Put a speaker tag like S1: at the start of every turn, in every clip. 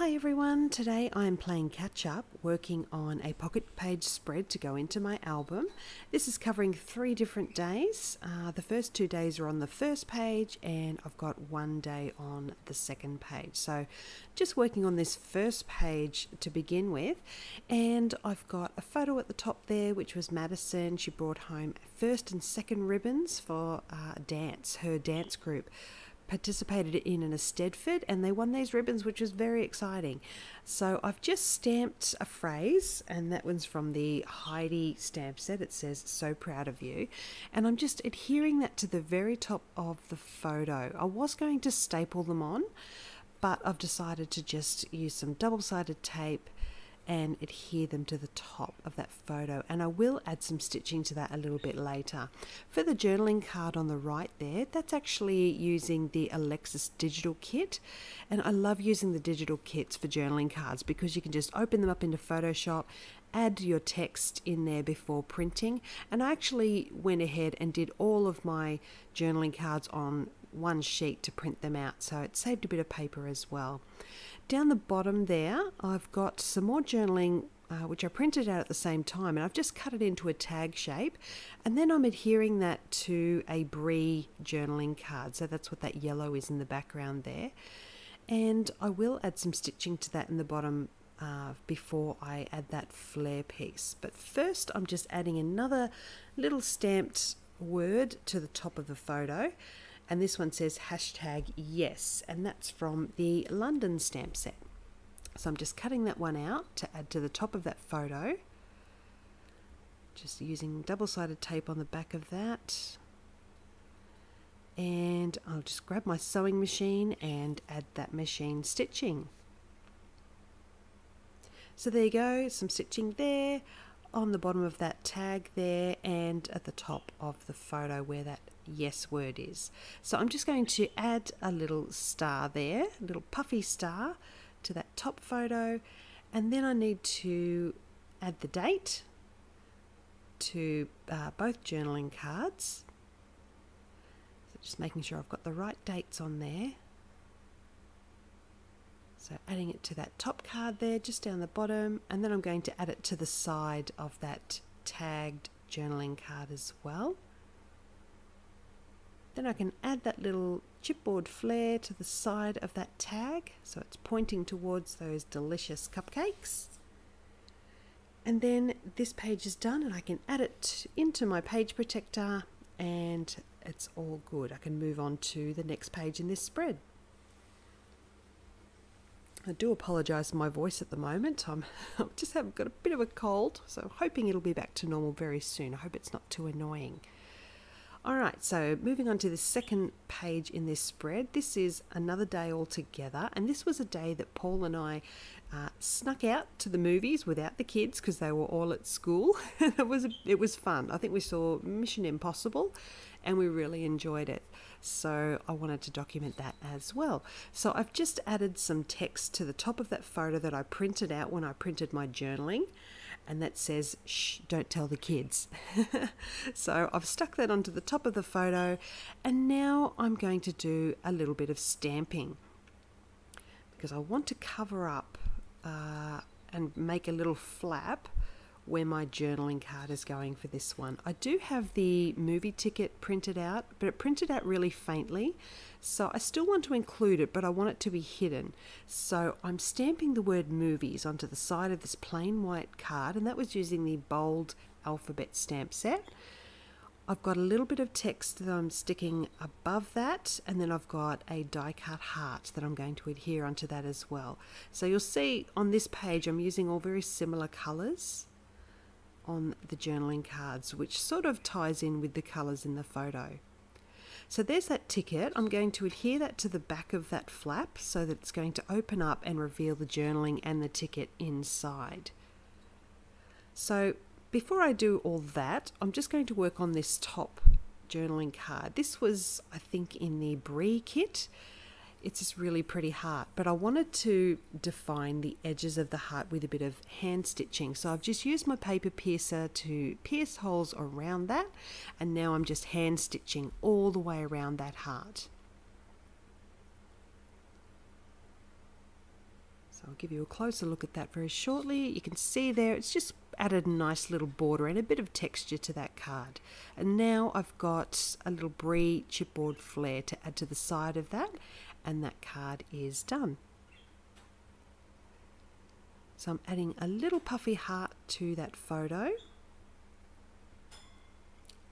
S1: Hi everyone, today I'm playing catch up, working on a pocket page spread to go into my album. This is covering 3 different days. The first 2 days are on the first page and I've got 1 day on the second page. So just working on this first page to begin with, and I've got a photo at the top there which was Madison. She brought home first and second ribbons for dance, her dance group participated in an Eisteddfod and they won these ribbons, which was very exciting. So I've just stamped a phrase, and that one's from the Heidi stamp set. It says, "So proud of you," and I'm just adhering that to the very top of the photo. I was going to staple them on, but I've decided to just use some double-sided tape and adhere them to the top of that photo, and I will add some stitching to that a little bit later. For the journaling card on the right there, that's actually using the Alexis digital kit, and I love using the digital kits for journaling cards because you can just open them up into Photoshop, add your text in there before printing, and I actually went ahead and did all of my journaling cards on one sheet to print them out, so it saved a bit of paper as well. Down the bottom there, I've got some more journaling which I printed out at the same time, and I've just cut it into a tag shape, and then I'm adhering that to a Brie journaling card. So that's what that yellow is in the background there, and I will add some stitching to that in the bottom before I add that flare piece. But first I'm just adding another little stamped word to the top of the photo, and this one says #yes, and that's from the London stamp set. So I'm just cutting that one out to add to the top of that photo, just using double-sided tape on the back of that, and I'll just grab my sewing machine and add that machine stitching. So there you go, some stitching there on the bottom of that tag there and at the top of the photo where that yes word is. So I'm just going to add a little star there, a little puffy star to that top photo, and then I need to add the date to both journaling cards. So just making sure I've got the right dates on there. So adding it to that top card there, just down the bottom, and then I'm going to add it to the side of that tagged journaling card as well. Then I can add that little chipboard flare to the side of that tag, so it's pointing towards those delicious cupcakes. And then this page is done, and I can add it into my page protector, and it's all good. I can move on to the next page in this spread. I do apologise for my voice at the moment. I've got a bit of a cold, so I'm hoping it'll be back to normal very soon. I hope it's not too annoying. Alright, so moving on to the second page in this spread. This is another day altogether, and this was a day that Paul and I snuck out to the movies without the kids because they were all at school. It was fun. I think we saw Mission Impossible and we really enjoyed it. So I wanted to document that as well. So I've just added some text to the top of that photo that I printed out when I printed my journaling, and that says, "Shh, don't tell the kids." So I've stuck that onto the top of the photo, and now I'm going to do a little bit of stamping because I want to cover up and make a little flap where my journaling card is going for this one. I do have the movie ticket printed out, but it printed out really faintly, so I still want to include it, but I want it to be hidden. So I'm stamping the word movies onto the side of this plain white card, and that was using the bold alphabet stamp set. I've got a little bit of text that I'm sticking above that, and then I've got a die cut heart that I'm going to adhere onto that as well. So you'll see on this page I'm using all very similar colours on the journaling cards, which sort of ties in with the colours in the photo. So there's that ticket. I'm going to adhere that to the back of that flap so that it's going to open up and reveal the journaling and the ticket inside. So before I do all that, I'm just going to work on this top journaling card. This was, I think, in the Brie kit. It's this really pretty heart, but I wanted to define the edges of the heart with a bit of hand stitching. So I've just used my paper piercer to pierce holes around that, and now I'm just hand stitching all the way around that heart. So I'll give you a closer look at that very shortly. You can see there it's just added a nice little border and a bit of texture to that card. And now I've got a little brie chipboard flare to add to the side of that, and that card is done. So I'm adding a little puffy heart to that photo.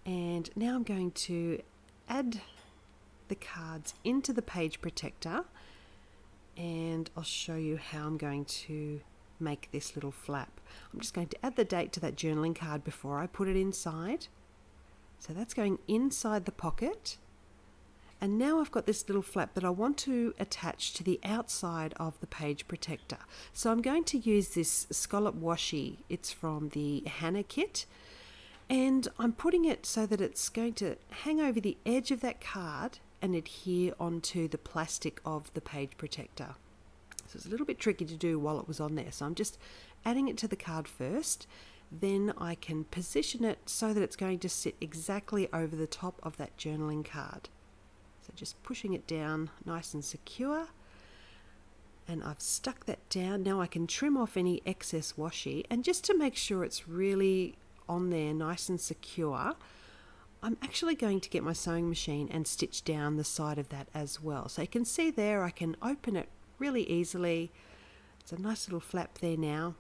S1: And now I'm going to add the cards into the page protector, and I'll show you how I'm going to make this little flap. I'm just going to add the date to that journaling card before I put it inside. So that's going inside the pocket. And now I've got this little flap that I want to attach to the outside of the page protector. So I'm going to use this scallop washi. It's from the Hannah kit. And I'm putting it so that it's going to hang over the edge of that card and adhere onto the plastic of the page protector. So it's a little bit tricky to do while it was on there. So I'm just adding it to the card first. Then I can position it so that it's going to sit exactly over the top of that journaling card. So just pushing it down nice and secure. And I've stuck that down. Now I can trim off any excess washi, and just to make sure it's really on there nice and secure, I'm actually going to get my sewing machine and stitch down the side of that as well. So you can see there I can open it really easily. It's a nice little flap there now,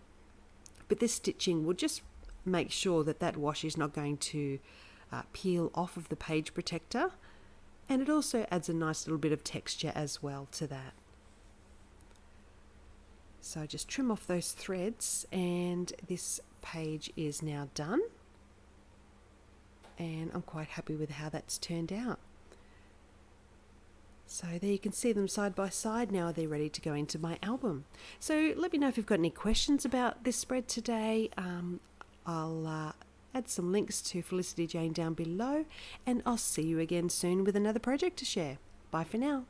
S1: but this stitching will just make sure that that washi is not going to peel off of the page protector, and it also adds a nice little bit of texture as well to that. So just trim off those threads, and this page is now done, and I'm quite happy with how that's turned out. So there you can see them side by side. Now they're ready to go into my album. So let me know if you've got any questions about this spread today. I'll add some links to Felicity Jane down below, and I'll see you again soon with another project to share. Bye for now.